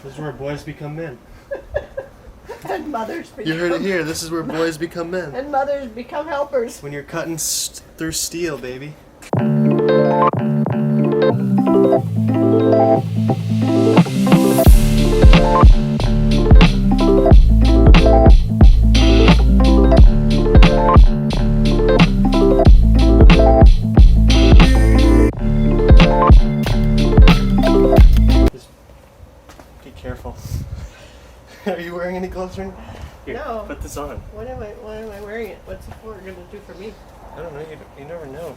This is where boys become men. And mothers become... You heard it here. This is where boys become men. And mothers become helpers. When you're cutting through steel, baby. Just be careful. Are you wearing any gloves or anything? Here, No. put this on. Why am I wearing it? What's the floor going to do for me? I don't know. You never know.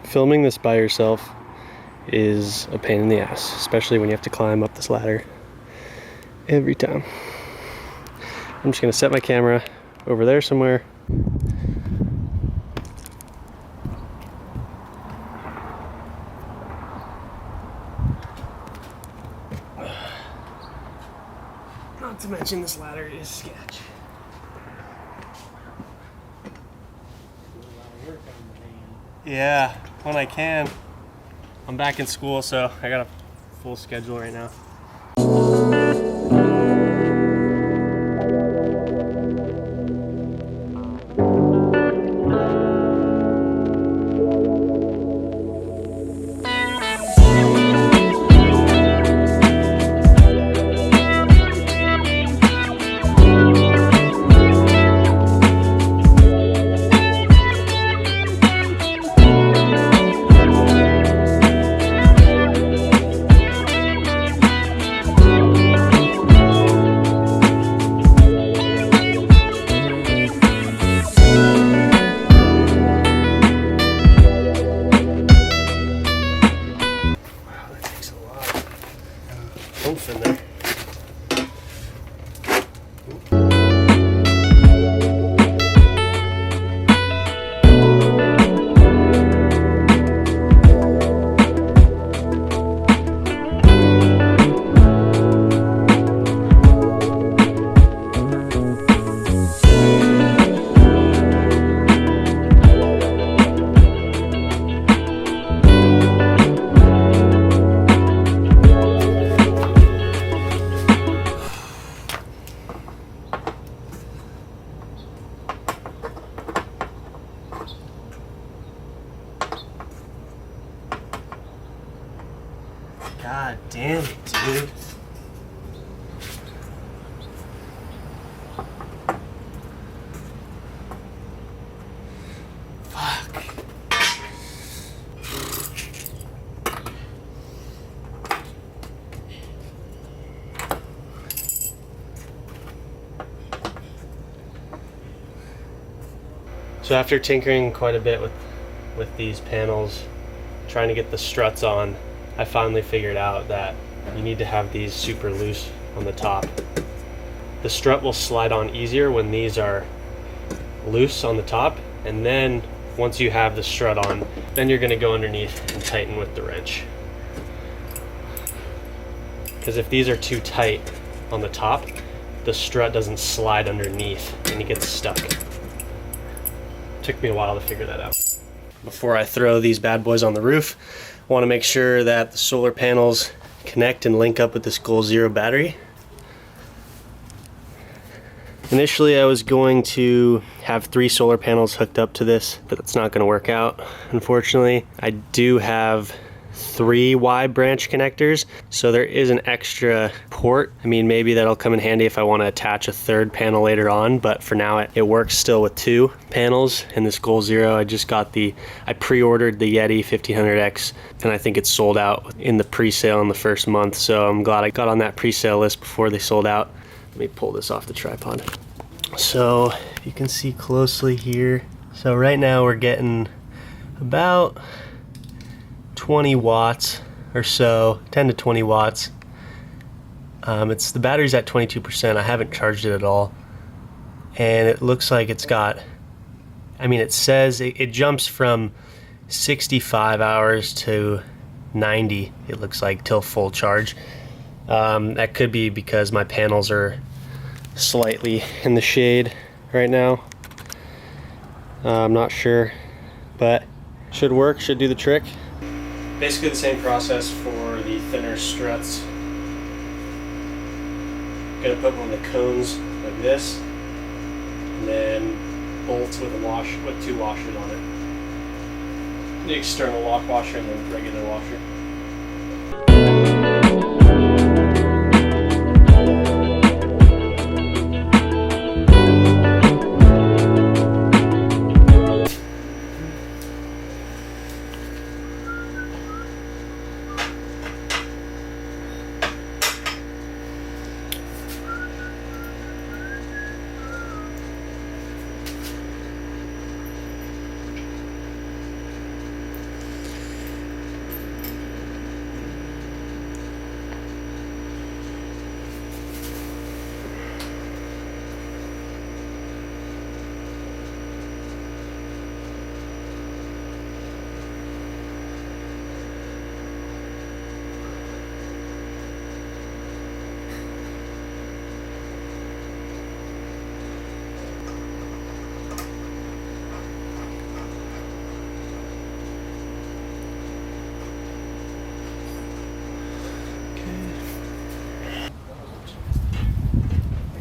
Filming this by yourself is a pain in the ass, especially when you have to climb up this ladder every time. I'm just gonna set my camera over there somewhere. Not to mention this ladder is sketch. Yeah, when I can. I'm back in school, so I got a full schedule right now. In there. God damn it, dude. Fuck. So after tinkering quite a bit with these panels, trying to get the struts on, I finally figured out that you need to have these super loose on the top. The strut will slide on easier when these are loose on the top, and then once you have the strut on, then you're going to go underneath and tighten with the wrench. Because if these are too tight on the top, the strut doesn't slide underneath and it gets stuck. Took me a while to figure that out. Before I throw these bad boys on the roof, I want to make sure that the solar panels connect and link up with this Goal Zero battery. Initially I was going to have 3 solar panels hooked up to this, but that's not going to work out, unfortunately. I do have 3 Y branch connectors, so there is an extra port. I mean, maybe that'll come in handy if I want to attach a 3rd panel later on, but for now it works still with 2 panels. In this Goal Zero, I pre-ordered the Yeti 1500X, and I think it's sold out in the pre-sale in the first month, so I'm glad I got on that pre-sale list before they sold out. Let me pull this off the tripod. So if you can see closely here, so right now we're getting about 20 watts or so, 10 to 20 watts. The battery's at 22%. I haven't charged it at all, and it looks like it's got, I mean, it says it jumps from 65 hours to 90, it looks like, till full charge. That could be because my panels are slightly in the shade right now. I'm not sure, but should work, should do the trick. Basically the same process for the thinner struts. Gonna put one of the cones like this, and then bolts with 2 washers on it. The external lock washer and then regular washer.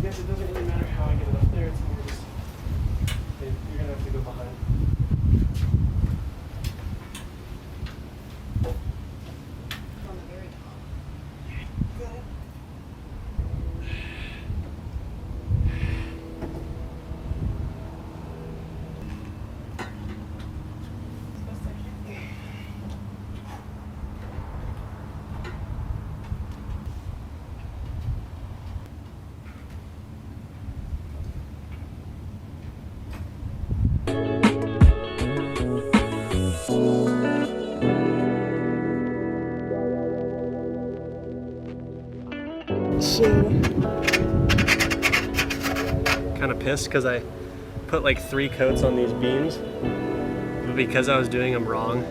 It doesn't really matter how I get it up there, it's more just, you're gonna have to go behind. On the very top. Got it. So, kind of pissed because I put like 3 coats on these beams, but because I was doing them wrong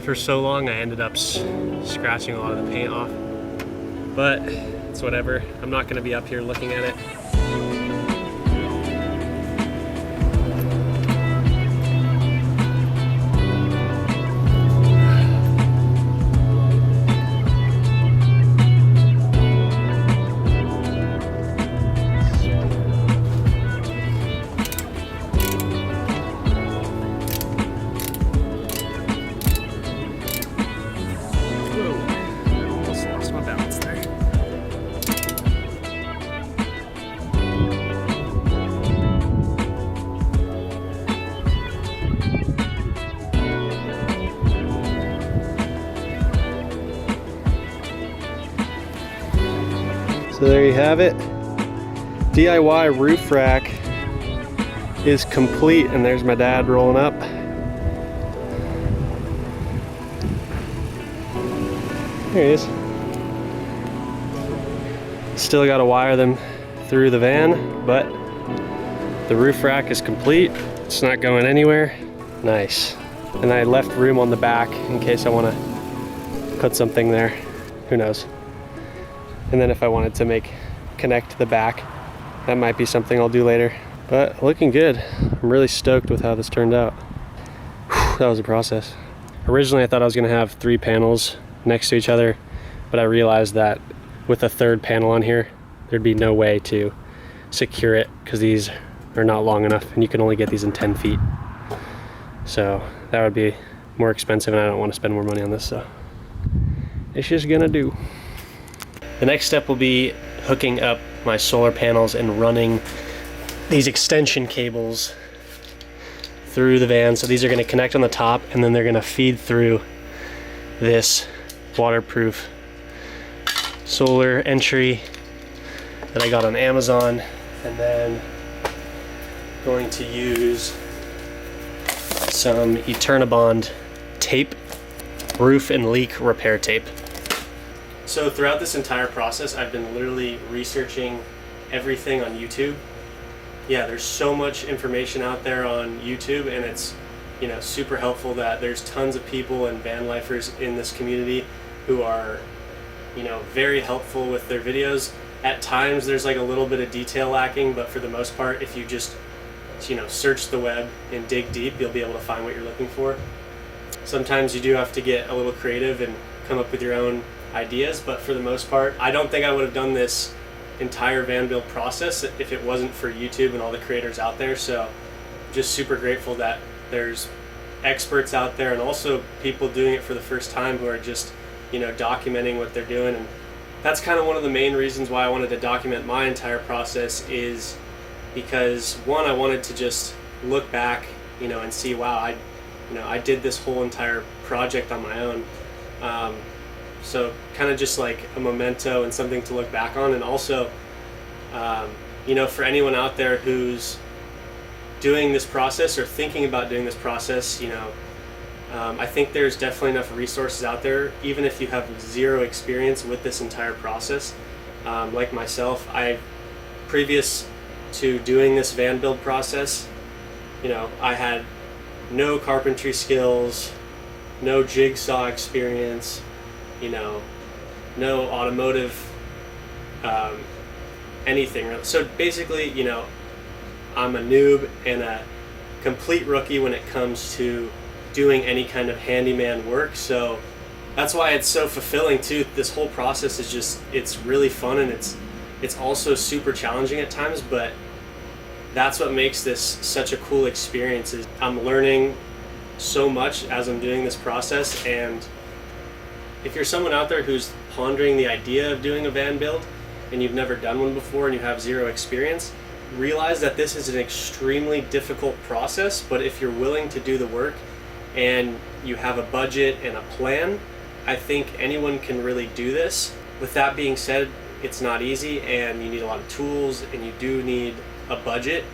for so long, I ended up scratching a lot of the paint off. But it's whatever. I'm not going to be up here looking at it. So there you have it. DIY roof rack is complete, and there's my dad rolling up. There he is. Still got to wire them through the van, but the roof rack is complete. It's not going anywhere. Nice. And I left room on the back in case I want to put something there. Who knows? And then if I wanted to connect the back, that might be something I'll do later. But looking good. I'm really stoked with how this turned out. Whew, that was a process. Originally I thought I was gonna have 3 panels next to each other, but I realized that with a 3rd panel on here, there'd be no way to secure it, because these are not long enough and you can only get these in 10 feet. So that would be more expensive and I don't want to spend more money on this, so it's just gonna do. The next step will be hooking up my solar panels and running these extension cables through the van. So these are gonna connect on the top and then they're gonna feed through this waterproof solar entry that I got on Amazon, and then going to use some Eternabond tape, roof and leak repair tape. So throughout this entire process, I've been literally researching everything on YouTube. Yeah, there's so much information out there on YouTube, and it's, you know, super helpful that there's tons of people and van lifers in this community who are, you know, very helpful with their videos. At times there's like a little bit of detail lacking, but for the most part, if you just, you know, search the web and dig deep, you'll be able to find what you're looking for. Sometimes you do have to get a little creative and come up with your own ideas, but for the most part, I don't think I would have done this entire van build process if it wasn't for YouTube and all the creators out there. So just super grateful that there's experts out there and also people doing it for the first time who are just, you know, documenting what they're doing. And that's kind of one of the main reasons why I wanted to document my entire process, is because one, I wanted to just look back, you know, and see, wow, I did this whole entire project on my own. So kind of just like a memento and something to look back on. And also, you know, for anyone out there who's doing this process or thinking about doing this process, you know, I think there's definitely enough resources out there, even if you have zero experience with this entire process. Like myself, previous to doing this van build process, you know, I had no carpentry skills, no jigsaw experience, you know, no automotive, anything. So basically, you know, I'm a noob and a complete rookie when it comes to doing any kind of handyman work. So that's why it's so fulfilling too. This whole process is just, it's really fun, and it's also super challenging at times, but that's what makes this such a cool experience. Is I'm learning so much as I'm doing this process. And if you're someone out there who's pondering the idea of doing a van build and you've never done one before and you have zero experience, realize that this is an extremely difficult process, but if you're willing to do the work and you have a budget and a plan, I think anyone can really do this. With that being said, it's not easy and you need a lot of tools and you do need a budget.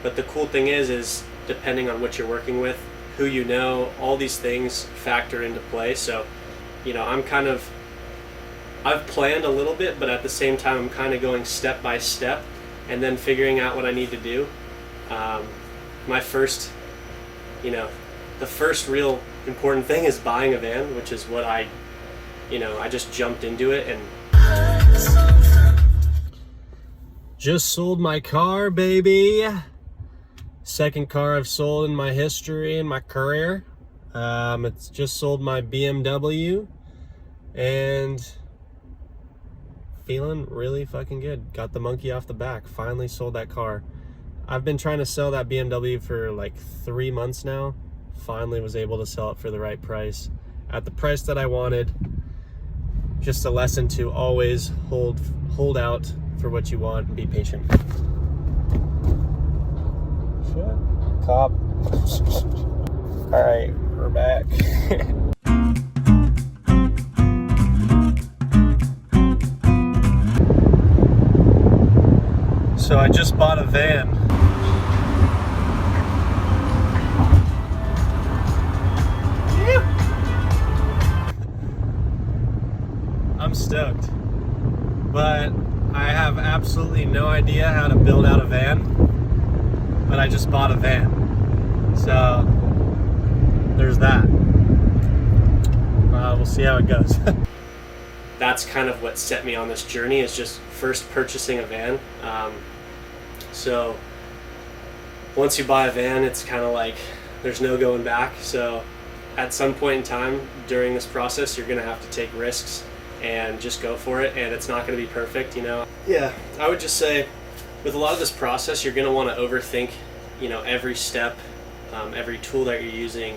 But the cool thing is depending on what you're working with, who you know, all these things factor into play. So, you know, I've planned a little bit, but at the same time, I'm kind of going step by step and then figuring out what I need to do. My first, you know, the first real important thing is buying a van, which is what I just jumped into it and just sold my car, baby. Second car I've sold in my history, in my career. It's just sold my BMW and feeling really fucking good. Got the monkey off the back. Finally sold that car. I've been trying to sell that BMW for like 3 months now. Finally was able to sell it for the right price, at the price that I wanted. Just a lesson to always hold out for what you want and be patient. Shit. Cop. All right, we're back. So I just bought a van. I'm stoked, but I have absolutely no idea how to build out a van, but I just bought a van, so there's that. We'll see how it goes. That's kind of what set me on this journey, is just first purchasing a van. So once you buy a van, it's kind of like there's no going back. So at some point in time during this process, you're gonna have to take risks and just go for it, and it's not going to be perfect, you know. Yeah, I would just say with a lot of this process, you're going to want to overthink, you know, every step, every tool that you're using,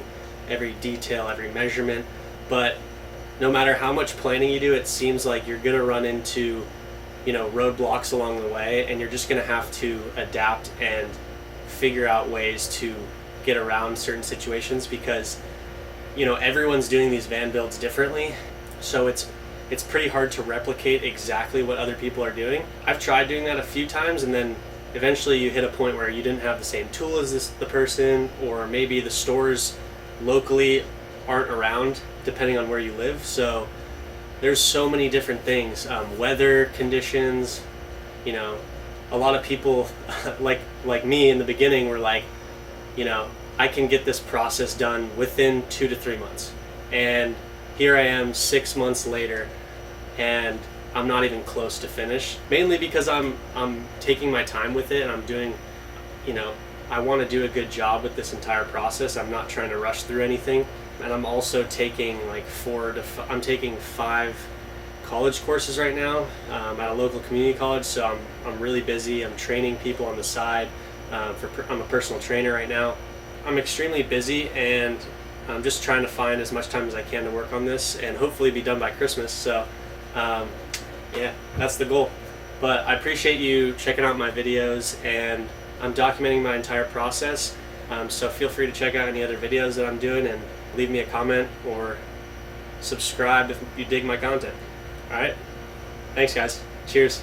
every detail, every measurement. But no matter how much planning you do, it seems like you're going to run into, you know, roadblocks along the way, and you're just going to have to adapt and figure out ways to get around certain situations, because, you know, everyone's doing these van builds differently. So it's pretty hard to replicate exactly what other people are doing. I've tried doing that a few times, and then eventually you hit a point where you didn't have the same tool as the person, or maybe the stores locally aren't around depending on where you live. So there's so many different things, weather conditions, you know. A lot of people like me in the beginning were like, you know, I can get this process done within 2 to 3 months, and here I am 6 months later, and I'm not even close to finish. Mainly because I'm taking my time with it, and I'm doing, you know, I want to do a good job with this entire process. I'm not trying to rush through anything, and I'm also taking like 5 college courses right now at a local community college. So I'm really busy. I'm training people on the side. I'm a personal trainer right now. I'm extremely busy, and I'm just trying to find as much time as I can to work on this and hopefully be done by Christmas. So yeah, that's the goal. But I appreciate you checking out my videos, and I'm documenting my entire process. So feel free to check out any other videos that I'm doing, and leave me a comment or subscribe if you dig my content. All right, thanks guys. Cheers.